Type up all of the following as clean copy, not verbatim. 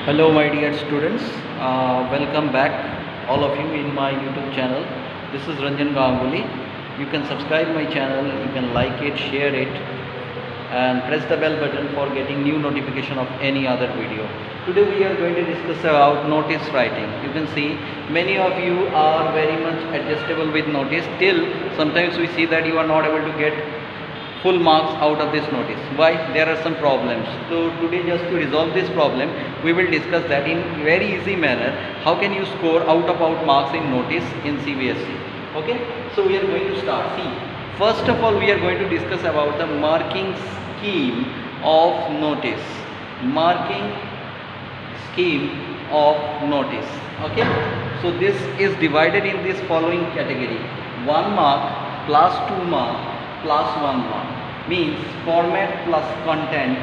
Hello my dear students, welcome back all of you in my YouTube channel. This is Ranjan Ganguly. You can subscribe my channel, you can like it, share it and press the bell button for getting new notification of any other video. Today we are going to discuss about notice writing. You can see many of you are very much adjustable with notice. Still sometimes we see that you are not able to get full marks out of this notice. Why? There are some problems. So today, just to resolve this problem, we will discuss that in very easy manner. How can you score out of out marks in notice in CBSE? Okay, so we are going to start. See, first of all we are going to discuss about the marking scheme of notice. Marking scheme of notice. Okay, so this is divided in this following category: 1 mark plus 2 mark plus 1 mark, means format plus content.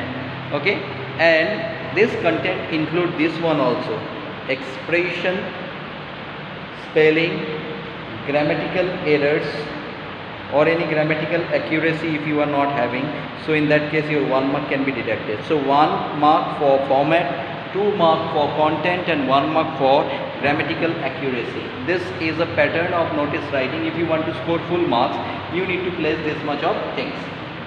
Okay, and this content include this one also: expression, spelling, grammatical errors or any grammatical accuracy if you are not having. So in that case your 1 mark can be deducted. So 1 mark for format, 2 mark for content and 1 mark for grammatical accuracy. This is a pattern of notice writing. If you want to score full marks, you need to place this much of things.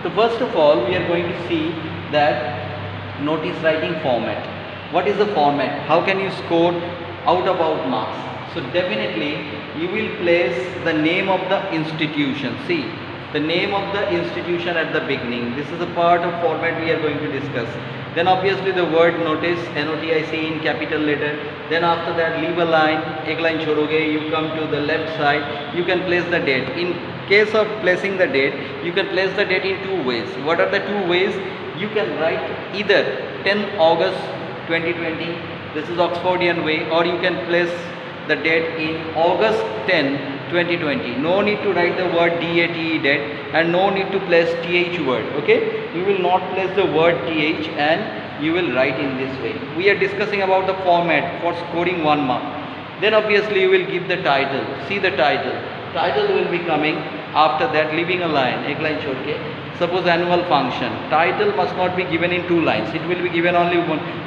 So first of all we are going to see that notice writing format. What is the format? How can you score out of out marks? So definitely you will place the name of the institution. See, the name of the institution at the beginning. This is a part of format we are going to discuss. Then obviously the word notice, NOTIC in capital letter. Then after that leave a line, ek line chhodoge, you come to the left side, you can place the date. In case of placing the date, you can place the date in 2 ways. What are the 2 ways? You can write either 10 August 2020, this is Oxfordian way, or you can place the date in August 10, 2020. No need to write the word DATE date and no need to place TH word. Okay, you will not place the word TH and you will write in this way. We are discussing about the format for scoring 1 mark. Then obviously you will give the title. See the title. Title will be coming after that, leaving a line, ek line chhod ke. Suppose annual function, title must not be given in 2 lines. It will be given only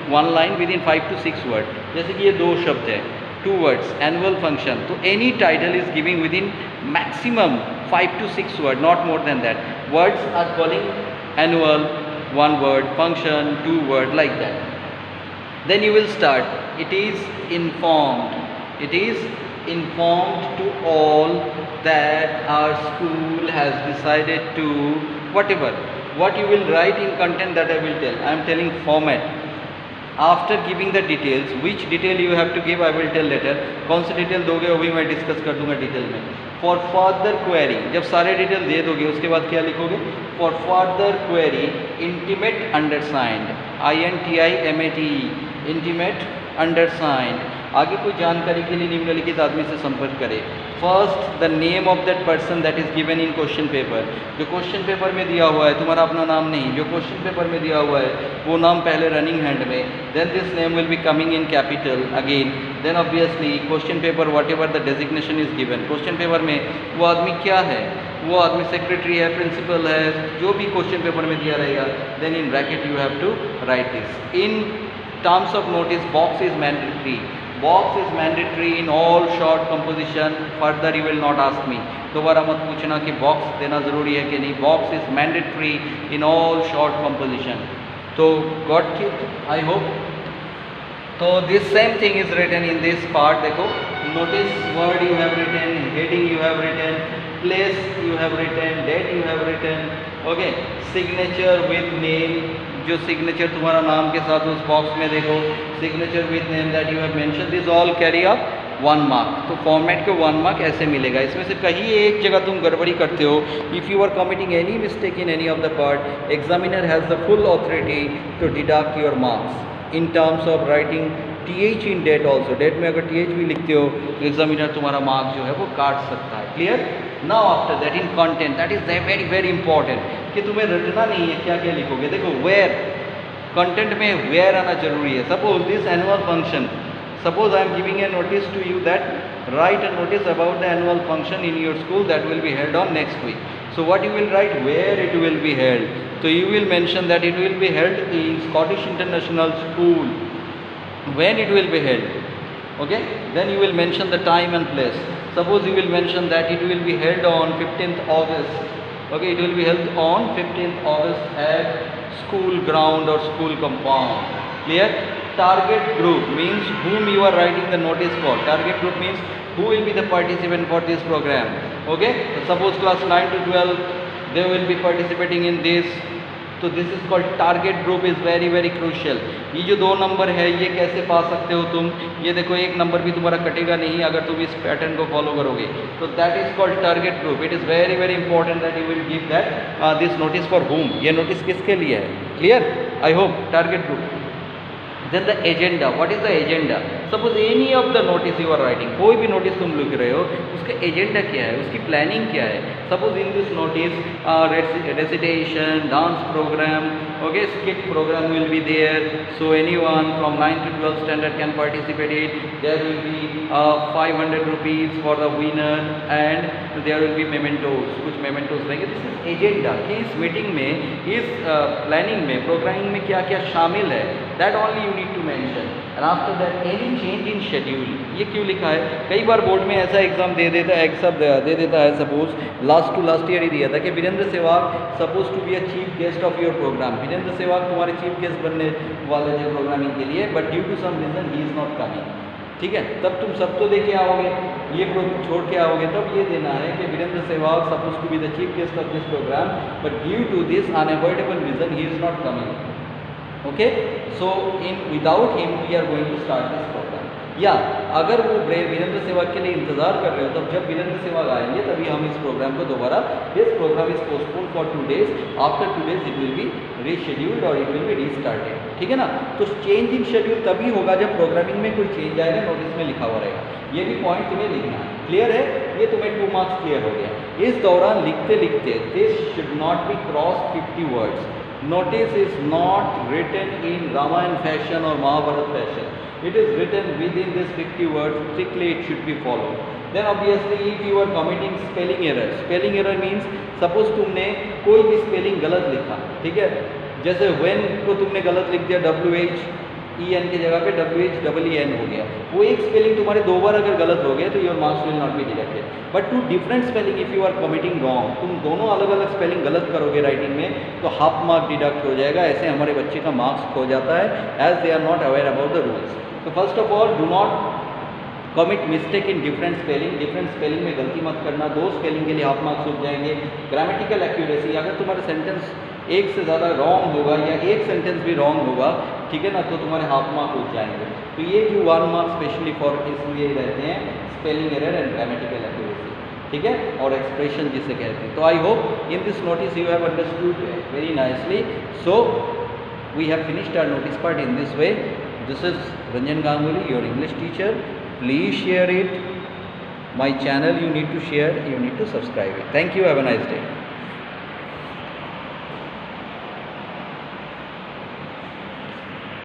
one line within 5 to 6 words. जैसे कि ये 2 शब्द है, 2 words, annual function. So any title is giving within maximum 5 to 6 words, not more than that. Words are calling annual, 1 word, function, 2 word, like that. Then you will start. It is informed. It is informed to all that our school has decided to whatever. What you will write in content, that I will tell. I am telling format. After giving the details, which detail you have to give I will tell later. कौन सी detail दोगे वो भी मैं discuss कर दूंगा detail में. For further query, जब सारे डिटेल दे दोगे उसके बाद क्या लिखोगे? For further query intimate undersigned, INTIMATE, intimate undersigned. आगे कोई जानकारी के लिए निम्नलिखित आदमी से संपर्क करें. First the name of that person that is given in question paper. जो क्वेश्चन पेपर में दिया हुआ है, तुम्हारा अपना नाम नहीं, जो क्वेश्चन पेपर में दिया हुआ है वो नाम पहले रनिंग हैंड में. Then this name will be coming in capital again. Then obviously question paper whatever the designation is given. Question paper में वो आदमी क्या है, वो आदमी सेक्रेटरी है, प्रिंसिपल है, जो भी क्वेश्चन पेपर में दिया रहेगा. Then in bracket you have to write this. In terms of notice box is mandatory. Box is mandatory in all short composition. Further you will not ask me, दोबारा मत पूछना कि बॉक्स देना ज़रूरी है कि नहीं. Box is mandatory in all short composition. तो गॉट इट, आई होप. तो this same thing is written in this part. देखो, notice word you have written, heading you have written, place you have written, date you have written. Okay, signature with name, जो signature तुम्हारा नाम के साथ उस box में देखो, signature with name that you have mention, this all carry up 1 mark. तो format को 1 मार्क ऐसे मिलेगा. इसमें से कहीं एक जगह तुम गड़बड़ी करते हो, if you are committing any mistake in any of the part, examiner has the full authority to deduct your marks. In terms of writing TH in date also. Date में अगर TH भी लिखते हो तो एग्जामिनर तुम्हारा marks जो है वो काट सकता है. Clear? Now after that in content, that is very very important कि तुम्हें रटना नहीं है क्या क्या लिखोगे. देखो, वेयर, कंटेंट में वेयर आना जरूरी है. Suppose this annual function, suppose I am giving a notice to you that write a notice about the annual function in your school that will be held on next week. So what you will write? Where it will be held. So you will mention that it will be held in Scottish International School. when it will be held. Okay, then you will mention the time and place. Suppose you will mention that it will be held on 15th August. Okay, it will be held on 15th August at school ground or school compound. Clear? Target group means whom you are writing the notice for. Target group means who will be the participant for this program. Okay, so suppose class 9 to 12 they will be participating in this. तो this is called target group is very very crucial. ये जो 2 number है ये कैसे पा सकते हो तुम? ये देखो 1 नंबर भी तुम्हारा कटेगा नहीं अगर तुम इस पैटर्न को फॉलो करोगे. तो that is called target group. It is very very important that you will give that this notice for whom. ये नोटिस किसके लिए है? Clear? I hope. Target group. Then the agenda. What is the agenda? Suppose any of the notice you are writing, कोई भी notice तुम लिख रहे हो, उसका agenda क्या है, उसकी planning क्या है? Suppose in this notice recitation, dance program, okay, skit program will be there. So anyone from 9 to 12 standard can participate it. There will be 500 rupees for the winner and there will be mementos. कुछ mementos रहेंगे. This is agenda. कि इस meeting में, इस planning में, programming में क्या क्या शामिल है. That only you need to mention. And after that any change in schedule. ये क्यों लिखा है? कई बार बोर्ड में ऐसा एग्जाम दे देता है. सपोज लास्ट ईयर ही दिया था कि Virender Sehwag suppose to be a chief guest of your programme. Virender Sehwag तुम्हारे चीफ गेस्ट बनने वाले थे प्रोग्रामिंग के लिए, but due to some reason he is not coming. ठीक है, तब तुम सब तो दे के आओगे, ये छोड़ के आओगे, तब ये देना है कि Virender Sehwag suppose to be the chief guest of this programme, but due to this unavoidable reason he is not coming. Okay, so without him we are going to start this program. या अगर वो वीरेंद्र सहवाग के लिए इंतज़ार कर रहे हो, तब जब वीरेंद्र सहवाग आएंगे तभी हम इस प्रोग्राम को दोबारा, this programme is postpone for 2 days. After 2 days it will be rescheduled और इट विल बी रीस्टार्टेड. ठीक है ना? तो चेंज इन शेड्यूल तभी होगा जब प्रोग्रामिंग में कोई चेंज आएगा, नोटिस में लिखा हुआ रहेगा. ये भी पॉइंट तुम्हें लिखना है. क्लियर है? ये तुम्हें 2 मार्क्स क्लियर हो गया. इस दौरान लिखते लिखते this should not be cross 50 words. Notice is not written in Ramayana fashion or Mahabharata fashion. It is written within this 50 words. Strictly it should be followed. Then obviously if you are committing spelling error means suppose तुमने कोई भी spelling गलत लिखा, ठीक है, जैसे when को तुमने गलत लिख दिया, WHEN की जगह पे WHEEN हो गया. वो एक स्पेलिंग तुम्हारे 2 बार अगर गलत हो गए तो your marks will not be deducted. But 2 different spelling if you are committing wrong, तुम दोनों अलग अलग स्पेलिंग गलत करोगे राइटिंग में, तो हाफ मार्क डिडक्ट हो जाएगा. ऐसे हमारे बच्चे का मार्क्स खो जाता है as they are not aware about the rules. तो first of all do not commit mistake in different spelling में गलती मत करना. 2 स्पेलिंग के लिए हाफ मार्क्स उठ जाएंगे. ग्रामेटिकल एक्यूरेसी, अगर तुम्हारा सेंटेंस एक से ज़्यादा रॉन्ग होगा या एक सेंटेंस भी रॉन्ग होगा, ठीक है ना, तो तुम्हारे हाफ मार्क उठ जाएंगे. तो ये जो 1 मार्क स्पेशली फॉर इसलिए रहते हैं, spelling error and grammatical accuracy. ठीक है, और एक्सप्रेशन जिसे कहते हैं. तो I hope in this notice you have understood very nicely. So we have finished our notice part in this way. This is Ranjan Ganguly, your English teacher. Please share it. My channel you need to share, you need to subscribe it. Thank you. Have a nice day.